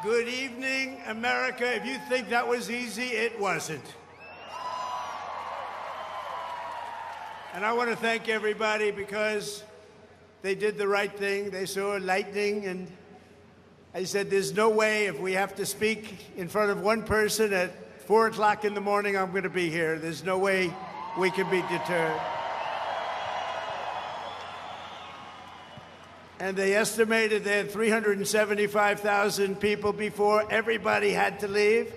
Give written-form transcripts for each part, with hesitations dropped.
Good evening, America. If you think that was easy, it wasn't. And I want to thank everybody because they did the right thing. They saw lightning, and I said, there's no way if we have to speak in front of one person at 4 o'clock in the morning, I'm going to be here. There's no way we can be deterred. And they estimated they had 375,000 people before everybody had to leave.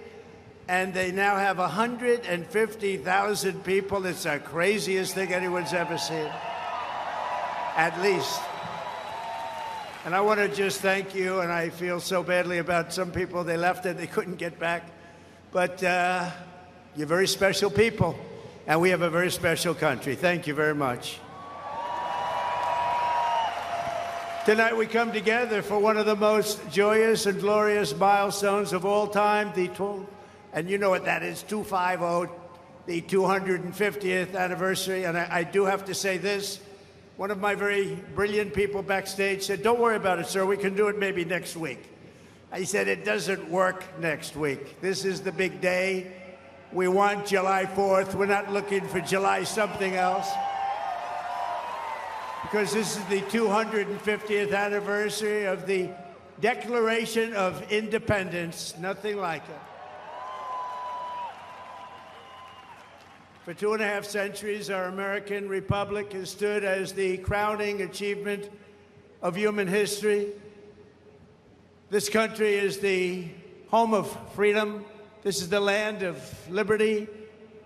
And they now have 150,000 people. It's the craziest thing anyone's ever seen, at least. And I want to just thank you, and I feel so badly about some people. They left and they couldn't get back. But you're very special people, and we have a very special country. Thank you very much. Tonight we come together for one of the most joyous and glorious milestones of all time, and you know what that is, 250, the 250th anniversary. And I do have to say this. One of my very brilliant people backstage said, don't worry about it, sir. We can do it maybe next week. I said, it doesn't work next week. This is the big day. We want July 4th. We're not looking for July something else. Because this is the 250th anniversary of the Declaration of Independence. Nothing like it. For 2.5 centuries, our American republic has stood as the crowning achievement of human history. This country is the home of freedom. This is the land of liberty.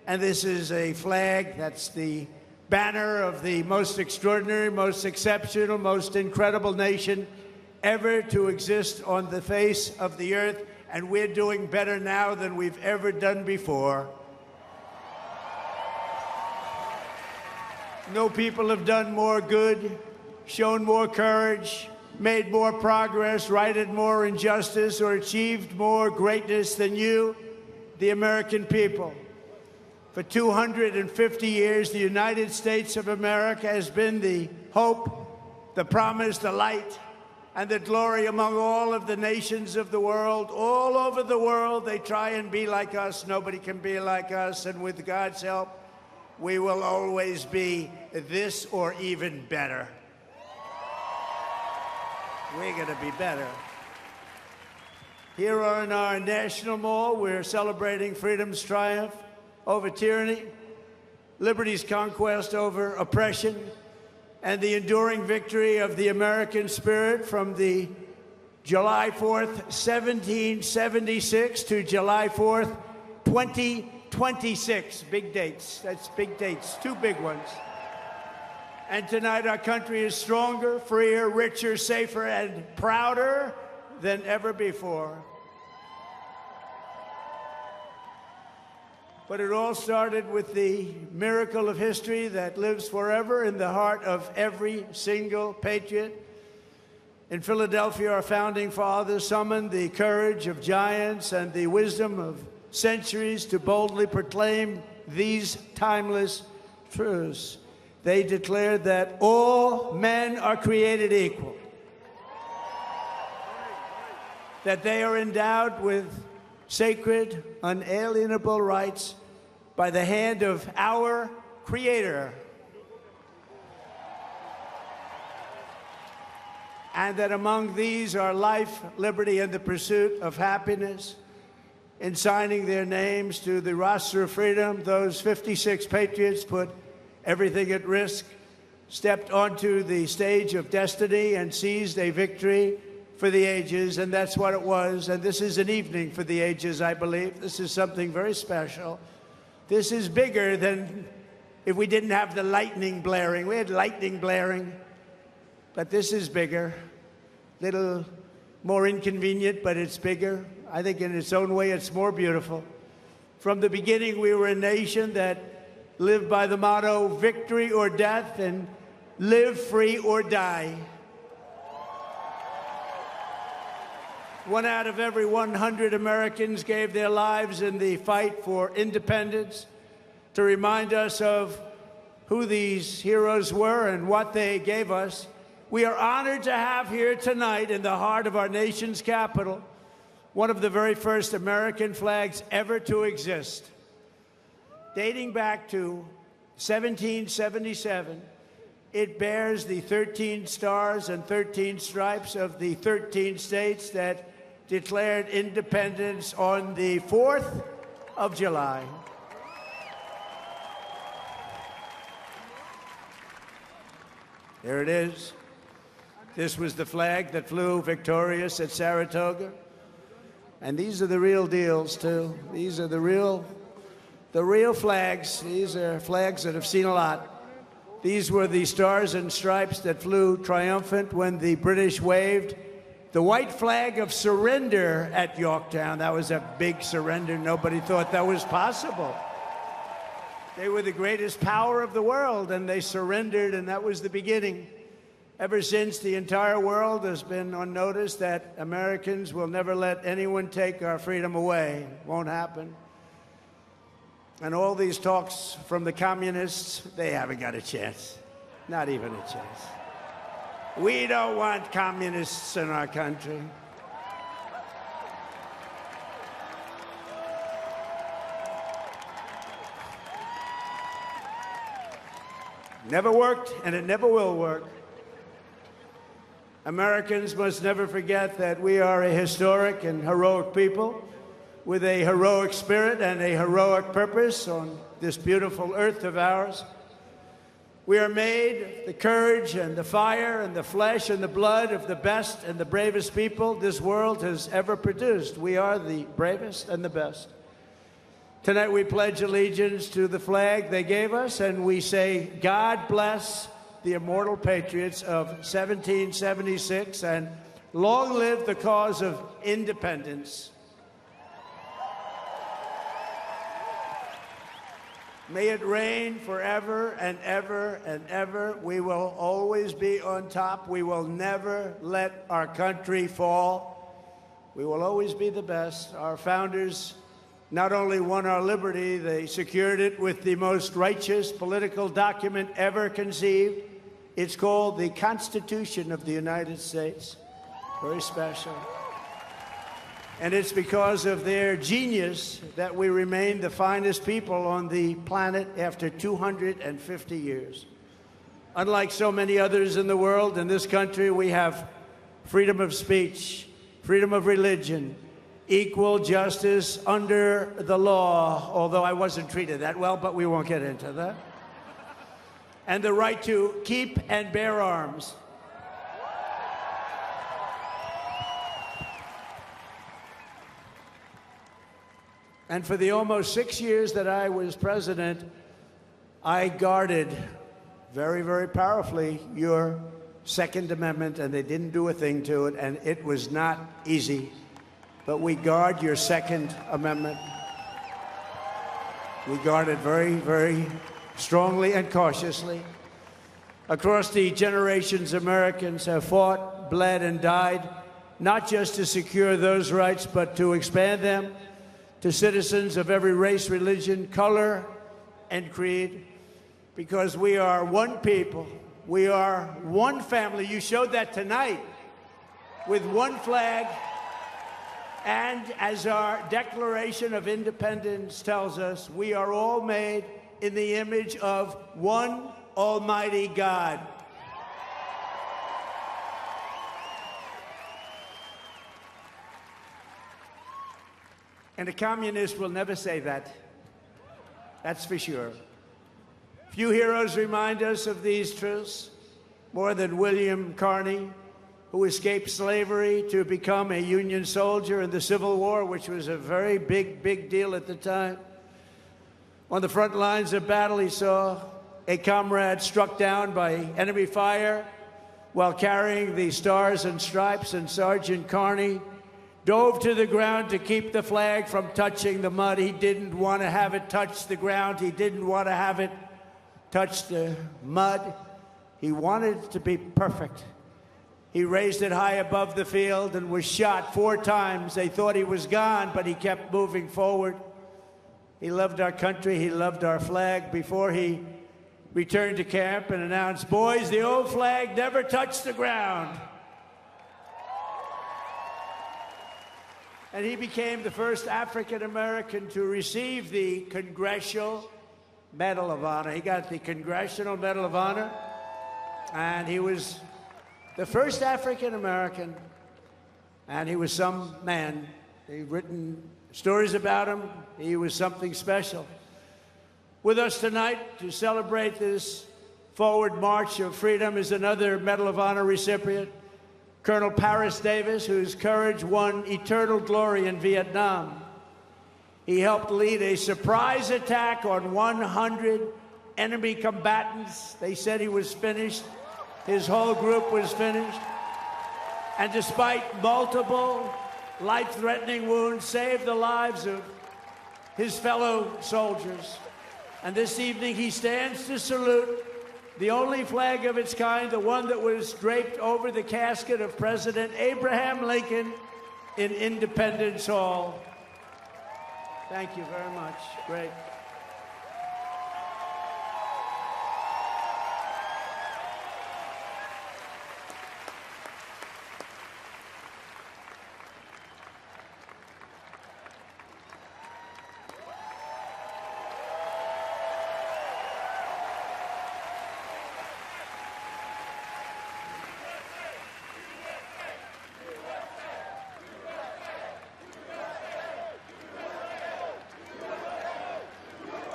And this is a flag that's the banner of the most extraordinary, most exceptional, most incredible nation ever to exist on the face of the earth. And we're doing better now than we've ever done before. No people have done more good, shown more courage, made more progress, righted more injustice, or achieved more greatness than you, the American people. For 250 years, the United States of America has been the hope, the promise, the light, and the glory among all of the nations of the world. All over the world, they try and be like us. Nobody can be like us. And with God's help, we will always be this or even better. We're going to be better. Here on our National Mall, we're celebrating freedom's triumph over tyranny, liberty's conquest over oppression, and the enduring victory of the American spirit from the July 4th, 1776 to July 4th, 2026. Big dates. That's big dates. Two big ones. And tonight our country is stronger, freer, richer, safer, and prouder than ever before. But it all started with the miracle of history that lives forever in the heart of every single patriot. In Philadelphia, our founding fathers summoned the courage of giants and the wisdom of centuries to boldly proclaim these timeless truths. They declared that all men are created equal, that they are endowed with sacred, unalienable rights by the hand of our Creator, and that among these are life, liberty, and the pursuit of happiness. In signing their names to the roster of freedom, those 56 patriots put everything at risk, stepped onto the stage of destiny, and seized a victory for the ages, and that's what it was. And this is an evening for the ages, I believe. This is something very special. This is bigger than if we didn't have the lightning blaring. We had lightning blaring, but this is bigger. Little more inconvenient, but it's bigger. I think in its own way, it's more beautiful. From the beginning, we were a nation that lived by the motto, victory or death, and live free or die. 1 out of every 100 Americans gave their lives in the fight for independence to remind us of who these heroes were and what they gave us. We are honored to have here tonight in the heart of our nation's capital one of the very first American flags ever to exist. Dating back to 1777, it bears the 13 stars and 13 stripes of the 13 states that declared independence on the 4th of July. There it is. This was the flag that flew victorious at Saratoga. And these are the real deals, too. These are the real flags. These are flags that have seen a lot. These were the stars and stripes that flew triumphant when the British waved the white flag of surrender at Yorktown. That was a big surrender. Nobody thought that was possible. They were the greatest power of the world, and they surrendered, and that was the beginning. Ever since, the entire world has been on notice that Americans will never let anyone take our freedom away. Won't happen. And all these talks from the communists, they haven't got a chance. Not even a chance. We don't want communists in our country. Never worked, and it never will work. Americans must never forget that we are a historic and heroic people with a heroic spirit and a heroic purpose on this beautiful earth of ours. We are made of the courage and the fire and the flesh and the blood of the best and the bravest people this world has ever produced. We are the bravest and the best. Tonight we pledge allegiance to the flag they gave us, and we say, God bless the immortal patriots of 1776, and long live the cause of independence. May it reign forever and ever and ever. We will always be on top. We will never let our country fall. We will always be the best. Our founders not only won our liberty, they secured it with the most righteous political document ever conceived. It's called the Constitution of the United States. Very special. And it's because of their genius that we remain the finest people on the planet after 250 years. Unlike so many others in the world, in this country, we have freedom of speech, freedom of religion, equal justice under the law, although I wasn't treated that well, but we won't get into that. And the right to keep and bear arms. And for the almost 6 years that I was president, I guarded very, very powerfully your Second Amendment, and they didn't do a thing to it, and it was not easy. But we guard your Second Amendment. We guard it very, very strongly and cautiously. Across the generations, Americans have fought, bled, and died, not just to secure those rights, but to expand them to citizens of every race, religion, color, and creed, because we are one people. We are one family. You showed that tonight with one flag. And as our Declaration of Independence tells us, we are all made in the image of one Almighty God. And a communist will never say that. That's for sure. Few heroes remind us of these truths more than William Carney, who escaped slavery to become a Union soldier in the Civil War, which was a very big deal at the time. On the front lines of battle, he saw a comrade struck down by enemy fire while carrying the Stars and Stripes, and Sergeant Carney dove to the ground to keep the flag from touching the mud. He didn't want to have it touch the ground. He didn't want to have it touch the mud. He wanted it to be perfect. He raised it high above the field and was shot 4 times. They thought he was gone, but he kept moving forward. He loved our country. He loved our flag. Before he returned to camp and announced, "Boys, the old flag never touched the ground." And he became the first African-American to receive the Congressional Medal of Honor. He got the Congressional Medal of Honor, and he was the first African-American, and he was some man. They've written stories about him. He was something special. With us tonight to celebrate this forward march of freedom is another Medal of Honor recipient, Colonel Paris Davis, whose courage won eternal glory in Vietnam. He helped lead a surprise attack on 100 enemy combatants. They said he was finished. His whole group was finished. And despite multiple life-threatening wounds, saved the lives of his fellow soldiers. And this evening he stands to salute the only flag of its kind, the one that was draped over the casket of President Abraham Lincoln in Independence Hall. Thank you very much. Great.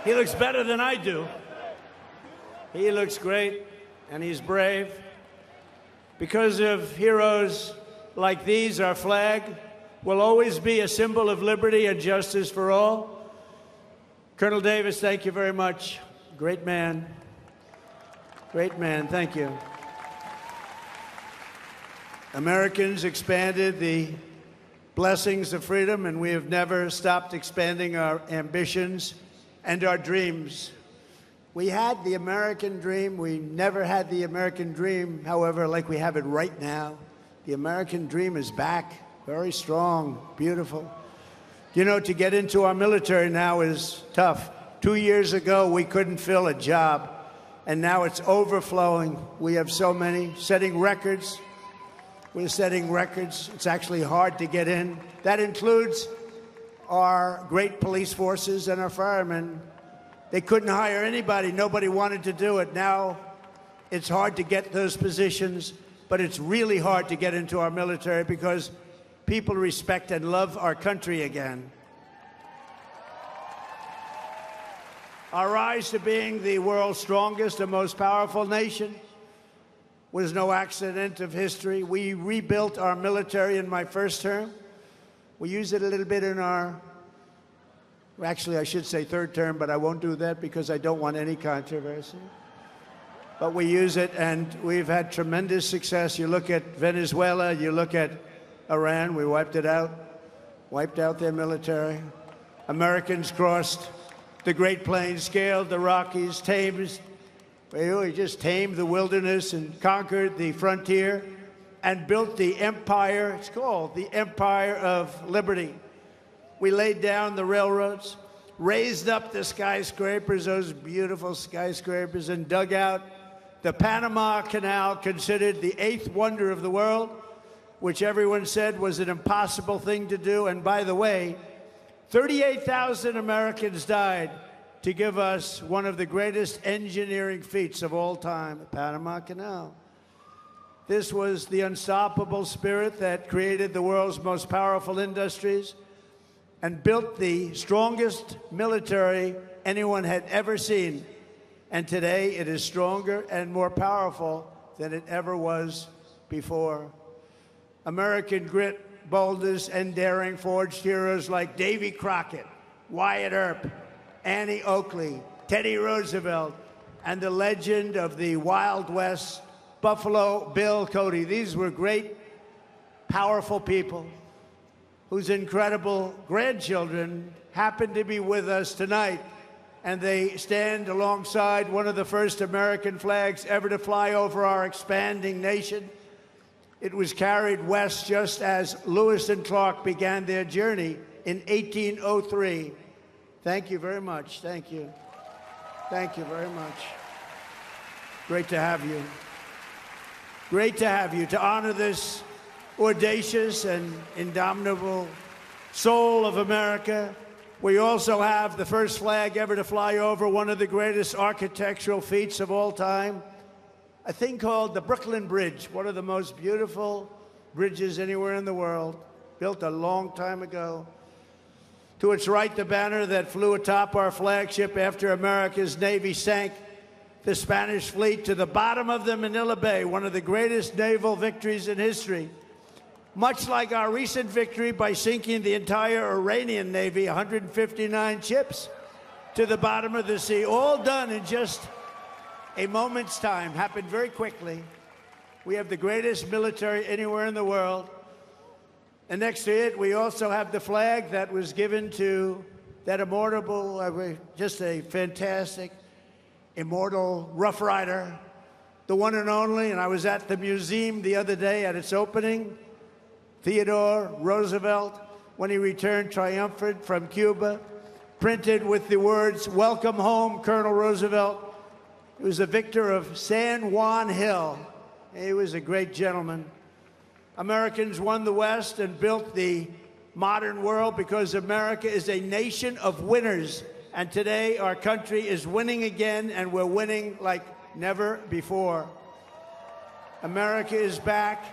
He looks better than I do. He looks great, and he's brave. Because of heroes like these, our flag will always be a symbol of liberty and justice for all. Colonel Davis, thank you very much. Great man. Great man, thank you. Americans expanded the blessings of freedom, and we have never stopped expanding our ambitions and our dreams. We had the American dream. We never had the American dream, however, like we have it right now. The American dream is back, very strong, beautiful. You know, to get into our military now is tough. 2 years ago, we couldn't fill a job, and now it's overflowing. We have so many, setting records. We're setting records. It's actually hard to get in. That includes our great police forces and our firemen. They couldn't hire anybody. Nobody wanted to do it. Now it's hard to get those positions, but it's really hard to get into our military because people respect and love our country again. Our rise to being the world's strongest and most powerful nation was no accident of history. We rebuilt our military in my first term. We use it a little bit in our, actually I should say third term, but I won't do that because I don't want any controversy. But we use it, and we've had tremendous success. You look at Venezuela, you look at Iran, we wiped out their military. Americans crossed the Great Plains, scaled the Rockies, we just tamed the wilderness and conquered the frontier and built the empire. It's called the Empire of Liberty. We laid down the railroads, raised up the skyscrapers, those beautiful skyscrapers, and dug out the Panama Canal, considered the 8th wonder of the world, which everyone said was an impossible thing to do. And by the way, 38,000 Americans died to give us one of the greatest engineering feats of all time, the Panama Canal. This was the unstoppable spirit that created the world's most powerful industries and built the strongest military anyone had ever seen. And today it is stronger and more powerful than it ever was before. American grit, boldness, and daring forged heroes like Davy Crockett, Wyatt Earp, Annie Oakley, Teddy Roosevelt, and the legend of the Wild West, Buffalo Bill Cody. These were great, powerful people whose incredible grandchildren happen to be with us tonight. And they stand alongside one of the first American flags ever to fly over our expanding nation. It was carried west just as Lewis and Clark began their journey in 1803. Thank you very much. Thank you. Thank you very much. Great to have you. Great to have you, to honor this audacious and indomitable soul of America. We also have the first flag ever to fly over one of the greatest architectural feats of all time, a thing called the Brooklyn Bridge, one of the most beautiful bridges anywhere in the world, built a long time ago. To its right, the banner that flew atop our flagship after America's Navy sank the Spanish fleet to the bottom of the Manila Bay, one of the greatest naval victories in history. Much like our recent victory by sinking the entire Iranian Navy, 159 ships, to the bottom of the sea, all done in just a moment's time, happened very quickly. We have the greatest military anywhere in the world. And next to it, we also have the flag that was given to that immortal, just a fantastic, immortal Rough Rider, the one and only. And I was at the museum the other day at its opening. Theodore Roosevelt, when he returned triumphant from Cuba, printed with the words, "Welcome home, Colonel Roosevelt." He was a victor of San Juan Hill. He was a great gentleman. Americans won the West and built the modern world because America is a nation of winners. And today our country is winning again, and we're winning like never before. America is back,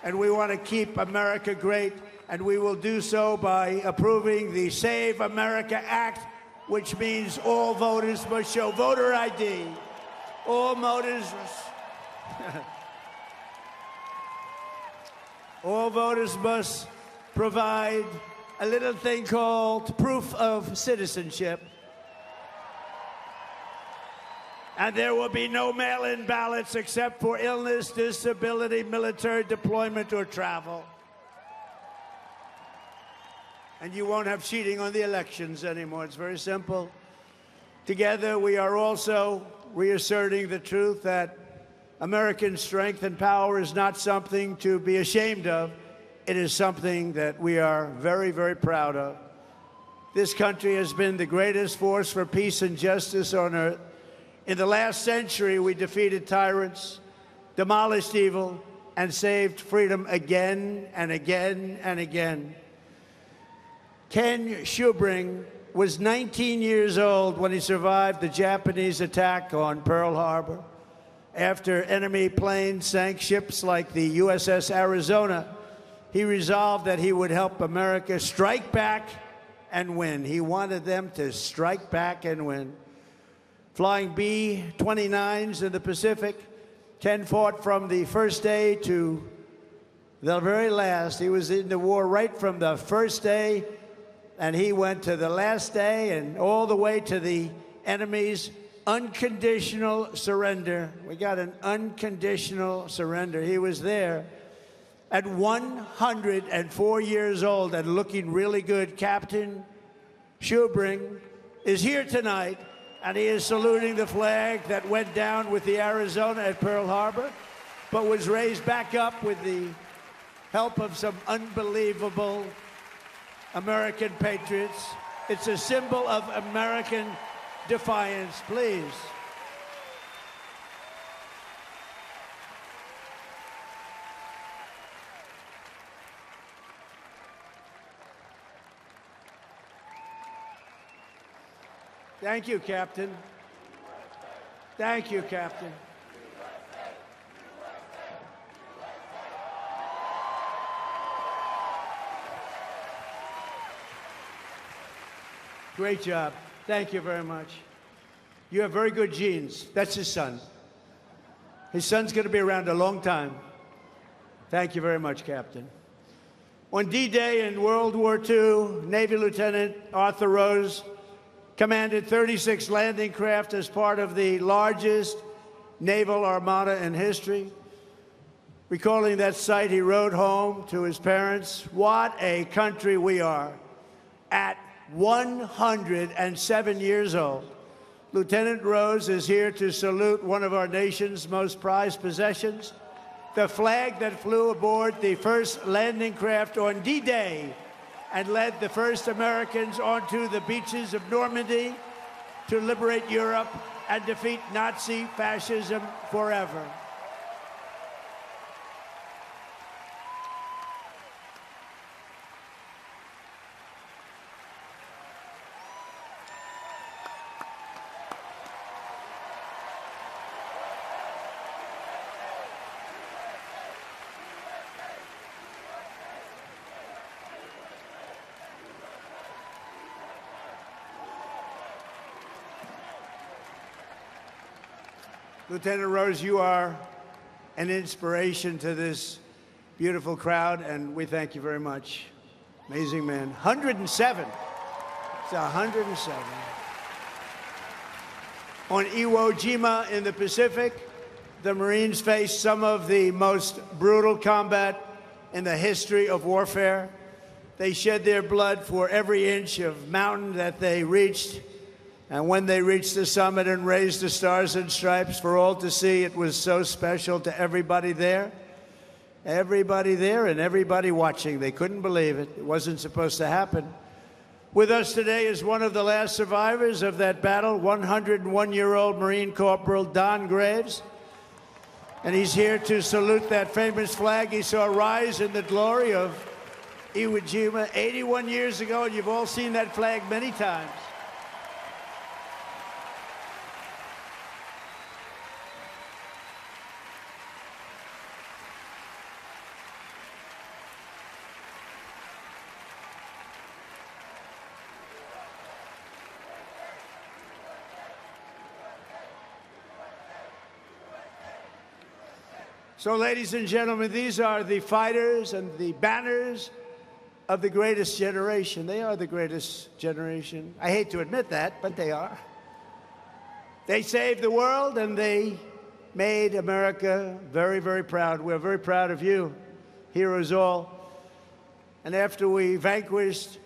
and we want to keep America great, and we will do so by approving the Save America Act, which means all voters must show voter ID. All voters must provide a little thing called proof of citizenship. And there will be no mail-in ballots except for illness, disability, military deployment, or travel. And you won't have cheating on the elections anymore. It's very simple. Together, we are also reasserting the truth that American strength and power is not something to be ashamed of. It is something that we are very, very proud of. This country has been the greatest force for peace and justice on earth. In the last century, we defeated tyrants, demolished evil, and saved freedom again and again and again. Ken Schubring was 19 years old when he survived the Japanese attack on Pearl Harbor. After enemy planes sank ships like the USS Arizona, he resolved that he would help America strike back and win. He wanted them to strike back and win. Flying B-29s in the Pacific, Ken fought from the first day to the very last. He was in the war right from the first day, and he went to the last day and all the way to the enemy's unconditional surrender. We got an unconditional surrender. He was there at 104 years old and looking really good. Captain Schubring is here tonight, and he is saluting the flag that went down with the Arizona at Pearl Harbor, but was raised back up with the help of some unbelievable American patriots. It's a symbol of American defiance, please. Thank you, Captain. Thank you, Captain. Great job. Thank you very much. You have very good genes. That's his son. His son's going to be around a long time. Thank you very much, Captain. On D-Day in World War II, Navy Lieutenant Arthur Rose commanded 36 landing craft as part of the largest naval armada in history. Recalling that sight, he wrote home to his parents, "What a country we are." At 107 years old, Lieutenant Rose is here to salute one of our nation's most prized possessions, the flag that flew aboard the first landing craft on D-Day and led the first Americans onto the beaches of Normandy to liberate Europe and defeat Nazi fascism forever. Lieutenant Rose, you are an inspiration to this beautiful crowd, and we thank you very much. Amazing man. 107. It's 107. On Iwo Jima in the Pacific, the Marines faced some of the most brutal combat in the history of warfare. They shed their blood for every inch of mountain that they reached. And when they reached the summit and raised the Stars and Stripes for all to see, it was so special to everybody there. Everybody there and everybody watching. They couldn't believe it. It wasn't supposed to happen. With us today is one of the last survivors of that battle, 101-year-old Marine Corporal Don Graves. And he's here to salute that famous flag he saw rise in the glory of Iwo Jima 81 years ago, and you've all seen that flag many times. So, ladies and gentlemen, these are the fighters and the banners of the greatest generation. They are the greatest generation. I hate to admit that, but they are. They saved the world, and they made America very, very proud. We're very proud of you, heroes all. And after we vanquished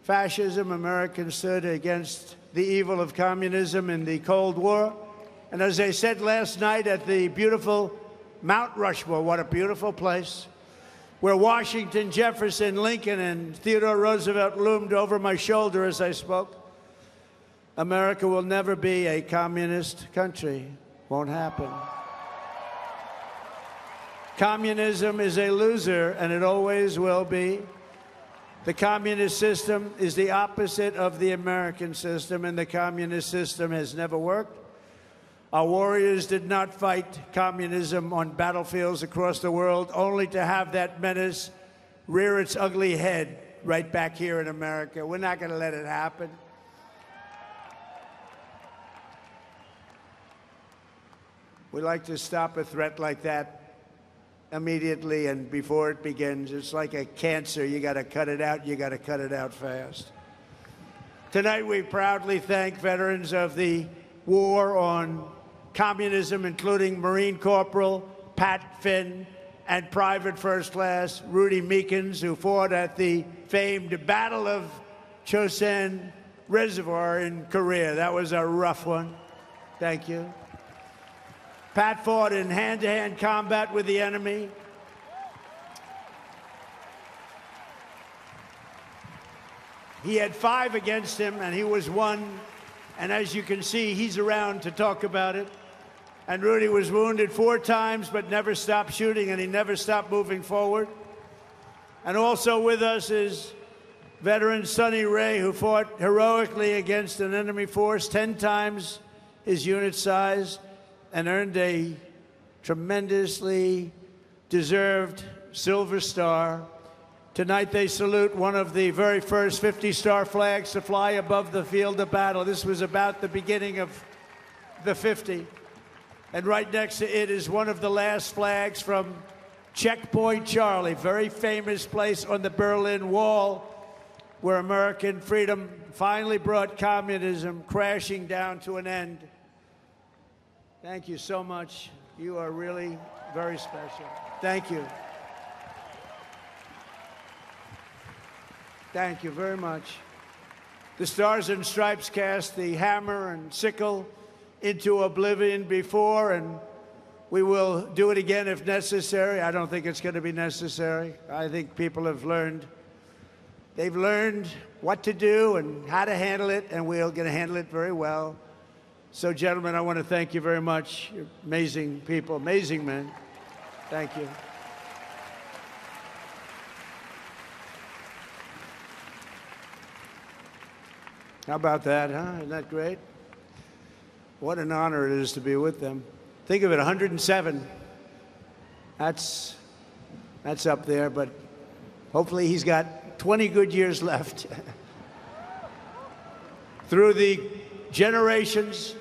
fascism, Americans stood against the evil of communism in the Cold War. And as I said last night at the beautiful Mount Rushmore, what a beautiful place, where Washington, Jefferson, Lincoln, and Theodore Roosevelt loomed over my shoulder as I spoke. America will never be a communist country. Won't happen. Communism is a loser, and it always will be. The communist system is the opposite of the American system, and the communist system has never worked. Our warriors did not fight communism on battlefields across the world, only to have that menace rear its ugly head right back here in America. We're not going to let it happen. We like to stop a threat like that immediately and before it begins. It's like a cancer. You got to cut it out. You got to cut it out fast. Tonight, we proudly thank veterans of the war on communism, including Marine Corporal Pat Finn and Private First Class Rudy Meekins, who fought at the famed Battle of Chosin Reservoir in Korea. That was a rough one. Thank you. Pat fought in hand-to-hand combat with the enemy. He had 5 against him, and he was 1. And as you can see, he's around to talk about it. And Rudy was wounded 4 times, but never stopped shooting, and he never stopped moving forward. And also with us is veteran Sonny Ray, who fought heroically against an enemy force 10 times his unit size and earned a tremendously deserved Silver Star. Tonight, they salute one of the very first 50-star flags to fly above the field of battle. This was about the beginning of the 50. And right next to it is one of the last flags from Checkpoint Charlie, very famous place on the Berlin Wall, where American freedom finally brought communism crashing down to an end. Thank you so much. You are really very special. Thank you. Thank you very much. The Stars and Stripes cast the hammer and sickle into oblivion before, and we will do it again if necessary. I don't think it's going to be necessary. I think people have learned. They've learned what to do and how to handle it, and we're going to handle it very well. So, gentlemen, I want to thank you very much. You're amazing people, amazing men. Thank you. How about that, huh? Isn't that great? What an honor it is to be with them. Think of it, 107. That's up there, but hopefully he's got 20 good years left. Through the generations,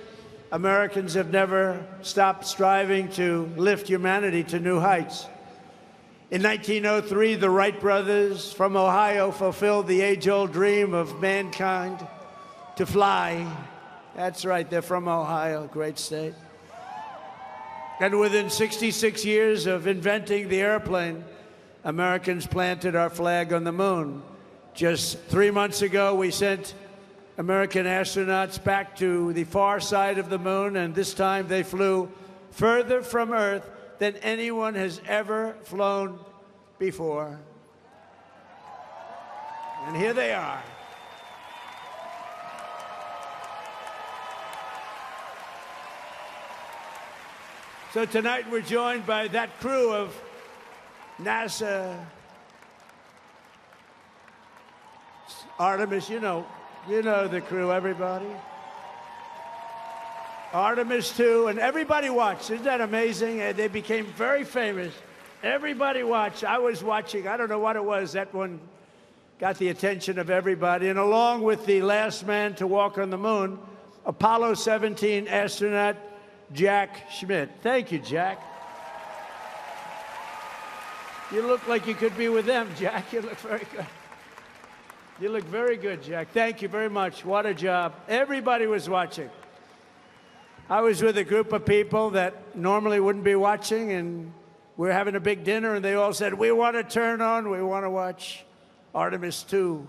Americans have never stopped striving to lift humanity to new heights. In 1903, the Wright brothers from Ohio fulfilled the age-old dream of mankind to fly. That's right, they're from Ohio, great state. And within 66 years of inventing the airplane, Americans planted our flag on the moon. Just 3 months ago, we sent American astronauts back to the far side of the moon, and this time they flew further from Earth than anyone has ever flown before. And here they are. So tonight we're joined by that crew of NASA Artemis, you know the crew, everybody. Artemis 2, and everybody watched. Isn't that amazing? And they became very famous. Everybody watched. I was watching. I don't know what it was. That one got the attention of everybody. And along with the last man to walk on the moon, Apollo 17 astronaut Jack Schmitt. Thank you, Jack. You look like you could be with them, Jack. You look very good. You look very good, Jack. Thank you very much. What a job. Everybody was watching. I was with a group of people that normally wouldn't be watching, and we're having a big dinner, and they all said, we want to turn on, we want to watch Artemis 2.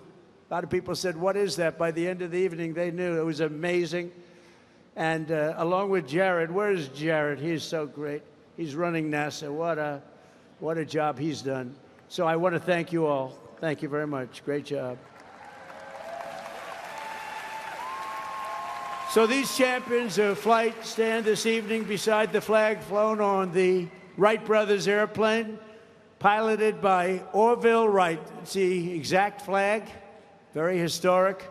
A lot of people said, what is that? By the end of the evening, they knew. It was amazing. And along with Jared, where's Jared? He's so great. He's running NASA. What a job he's done. So I want to thank you all. Thank you very much. Great job. So these champions of flight stand this evening beside the flag flown on the Wright brothers airplane, piloted by Orville Wright. It's the exact flag, very historic,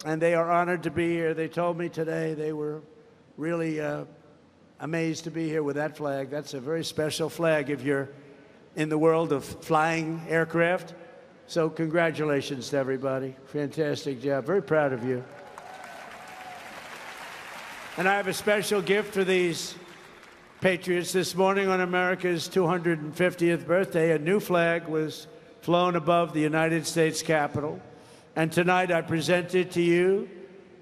and they are honored to be here. They told me today they were really amazed to be here with that flag. That's a very special flag if you're in the world of flying aircraft. So congratulations to everybody. Fantastic job. Very proud of you. And I have a special gift for these patriots. This morning on America's 250th birthday, a new flag was flown above the United States Capitol. And tonight I present it to you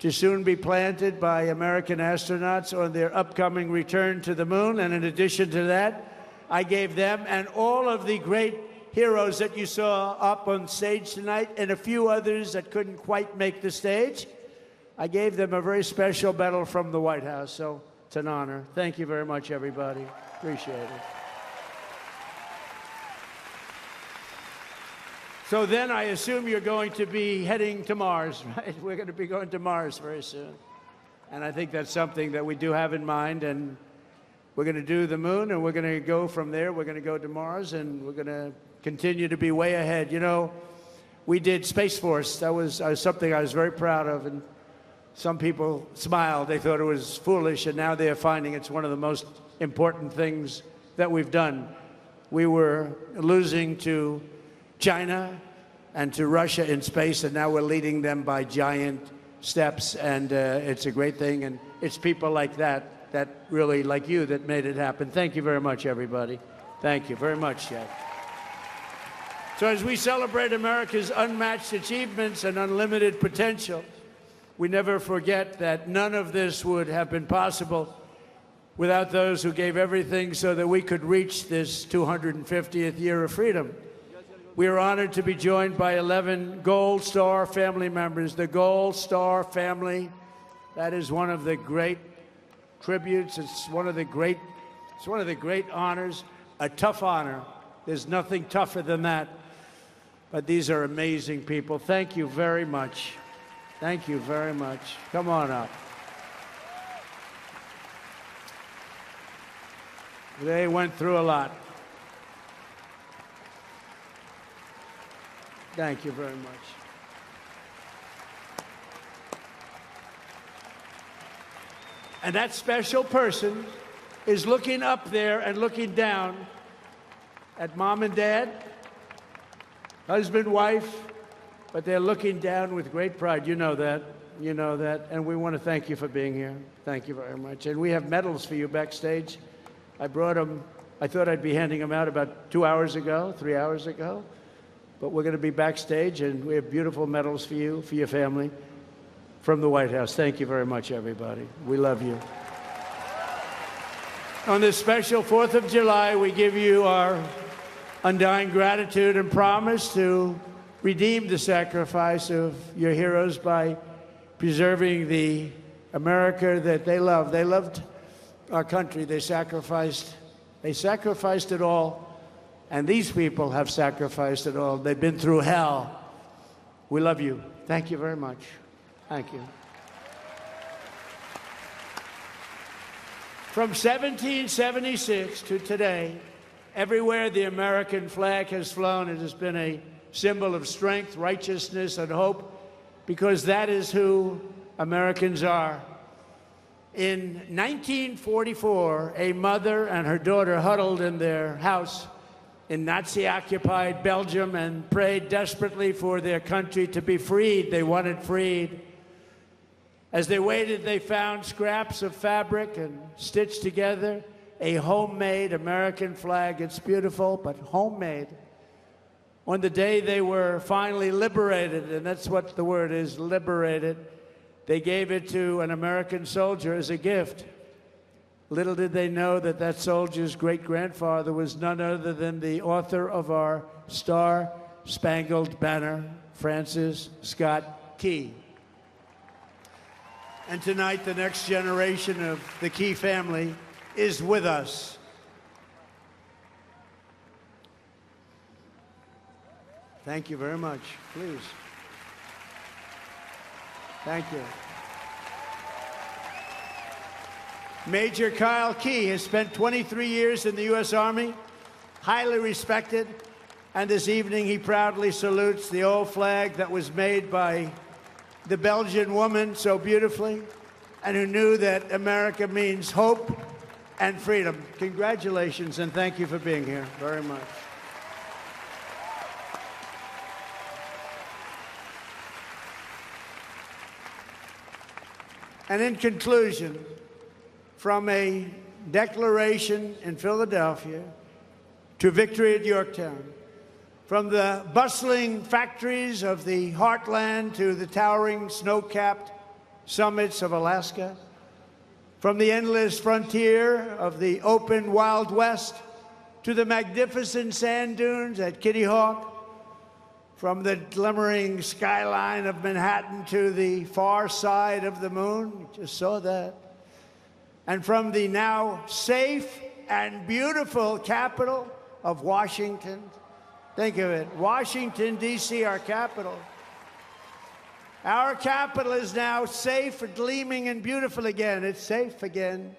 to soon be planted by American astronauts on their upcoming return to the moon. And in addition to that, I gave them and all of the great heroes that you saw up on stage tonight and a few others that couldn't quite make the stage, I gave them a very special medal from the White House, so it's an honor. Thank you very much, everybody. Appreciate it. So then I assume you're going to be heading to Mars, right? We're going to be going to Mars very soon. And I think that's something that we do have in mind, and we're going to do the moon, and we're going to go from there. We're going to go to Mars, and we're going to continue to be way ahead. You know, we did Space Force. That was something I was very proud of, and some people smiled. They thought it was foolish, and now they're finding it's one of the most important things that we've done. We were losing to China and to Russia in space, and now we're leading them by giant steps, and it's a great thing, and it's people like that really, like you, that made it happen. Thank you very much, everybody. Thank you very much, Jack. So as we celebrate America's unmatched achievements and unlimited potential, we never forget that none of this would have been possible without those who gave everything so that we could reach this 250th year of freedom. We are honored to be joined by 11 Gold Star family members. The Gold Star family, that is one of the great tributes. It's one of the great honors, a tough honor. There's nothing tougher than that. But these are amazing people. Thank you very much. Thank you very much. Come on up. They went through a lot. Thank you very much. And that special person is looking up there and looking down at mom and dad, husband, wife, but they're looking down with great pride. You know that. You know that. And we want to thank you for being here. Thank you very much. And we have medals for you backstage. I brought them. I thought I'd be handing them out about 2 hours ago, 3 hours ago. But we're going to be backstage, and we have beautiful medals for you, for your family, from the White House. Thank you very much, everybody. We love you. On this special 4th of July, we give you our undying gratitude and promise to redeem the sacrifice of your heroes by preserving the America that they love. They loved our country. They sacrificed it all, and these people have sacrificed it all. They've been through hell. We love you. Thank you very much. Thank you. From 1776 to today, everywhere the American flag has flown, it has been a symbol of strength, righteousness, and hope, because that is who Americans are. In 1944, a mother and her daughter huddled in their house in Nazi-occupied Belgium and prayed desperately for their country to be freed. They wanted freed. As they waited, they found scraps of fabric and stitched together a homemade American flag. It's beautiful, but homemade. On the day they were finally liberated, and that's what the word is, liberated, they gave it to an American soldier as a gift. Little did they know that that soldier's great-grandfather was none other than the author of our Star-Spangled Banner, Francis Scott Key. And tonight, the next generation of the Key family is with us. Thank you very much. Please. Thank you. Major Kyle Key has spent 23 years in the U.S. Army, highly respected, and this evening he proudly salutes the old flag that was made by the Belgian woman so beautifully, and who knew that America means hope and freedom. Congratulations, and thank you for being here very much. And in conclusion, from a declaration in Philadelphia to victory at Yorktown, from the bustling factories of the heartland to the towering snow-capped summits of Alaska, from the endless frontier of the open Wild West to the magnificent sand dunes at Kitty Hawk, from the glimmering skyline of Manhattan to the far side of the moon, you just saw that, and from the now safe and beautiful capital of Washington. Think of it, Washington, D.C., our capital. Our capital is now safe, gleaming, and beautiful again. It's safe again.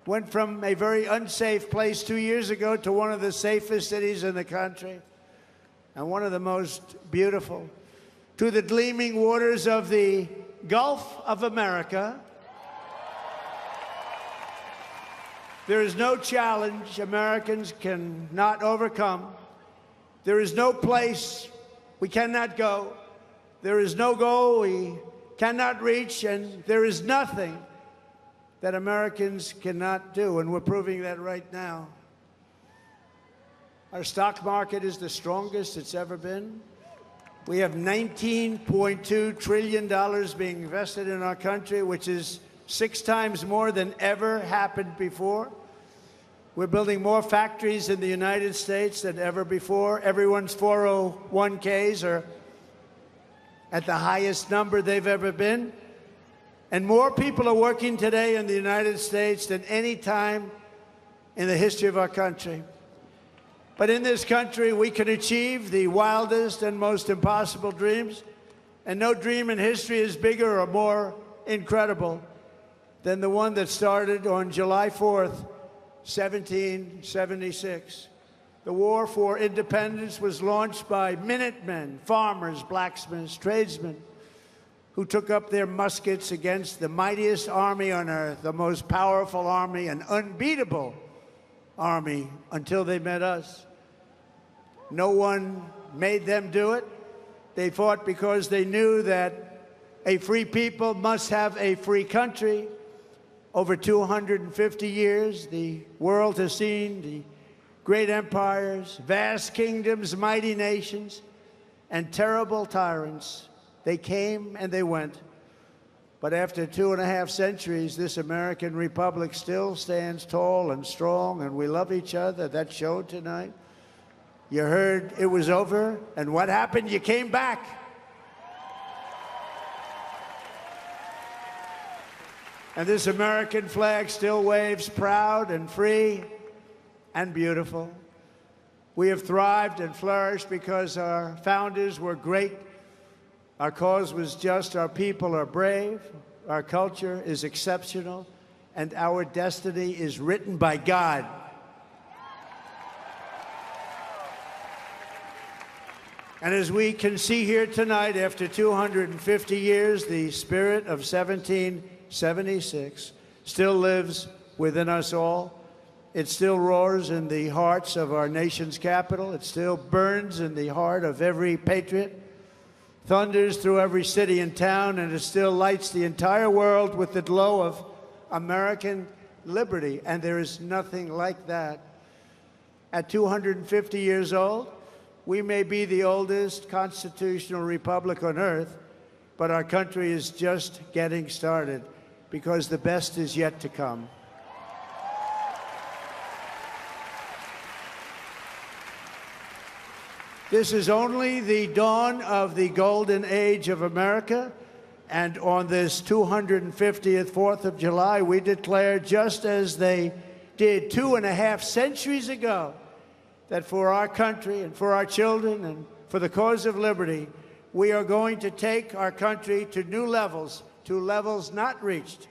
Went from a very unsafe place 2 years ago to one of the safest cities in the country, and one of the most beautiful, to the gleaming waters of the Gulf of America. There is no challenge Americans cannot overcome. There is no place we cannot go. There is no goal we cannot reach, and there is nothing that Americans cannot do, and we're proving that right now. Our stock market is the strongest it's ever been. We have $19.2 trillion being invested in our country, which is 6 times more than ever happened before. We're building more factories in the United States than ever before. Everyone's 401ks are at the highest number they've ever been. And more people are working today in the United States than any time in the history of our country. But in this country, we can achieve the wildest and most impossible dreams, and no dream in history is bigger or more incredible than the one that started on July 4th, 1776. The war for independence was launched by Minutemen, farmers, blacksmiths, tradesmen, who took up their muskets against the mightiest army on earth, the most powerful army, an unbeatable army, until they met us. No one made them do it. They fought because they knew that a free people must have a free country. Over 250 years, the world has seen the great empires, vast kingdoms, mighty nations, and terrible tyrants. They came and they went. But after 2.5 centuries, this American republic still stands tall and strong, and we love each other. That showed tonight. You heard it was over, and what happened? You came back. And this American flag still waves proud and free and beautiful. We have thrived and flourished because our founders were great. Our cause was just, our people are brave, our culture is exceptional, and our destiny is written by God. And as we can see here tonight, after 250 years, the spirit of 1776 still lives within us all. It still roars in the hearts of our nation's capital. It still burns in the heart of every patriot, thunders through every city and town, and it still lights the entire world with the glow of American liberty. And there is nothing like that. At 250 years old, we may be the oldest constitutional republic on earth, but our country is just getting started because the best is yet to come. This is only the dawn of the golden age of America, and on this 250th 4th of July, we declare, just as they did 2.5 centuries ago, that for our country and for our children and for the cause of liberty, we are going to take our country to new levels, to levels not reached.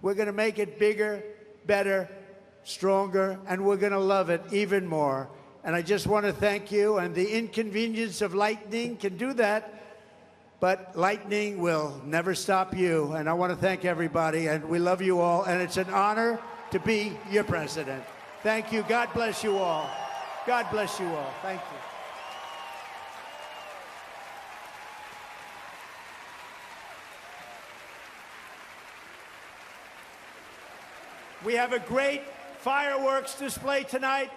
We're going to make it bigger, better, stronger, and we're going to love it even more. And I just want to thank you, and the inconvenience of lightning can do that, but lightning will never stop you. And I want to thank everybody, and we love you all, and it's an honor to be your president. Thank you. God bless you all. God bless you all. Thank you. We have a great fireworks display tonight.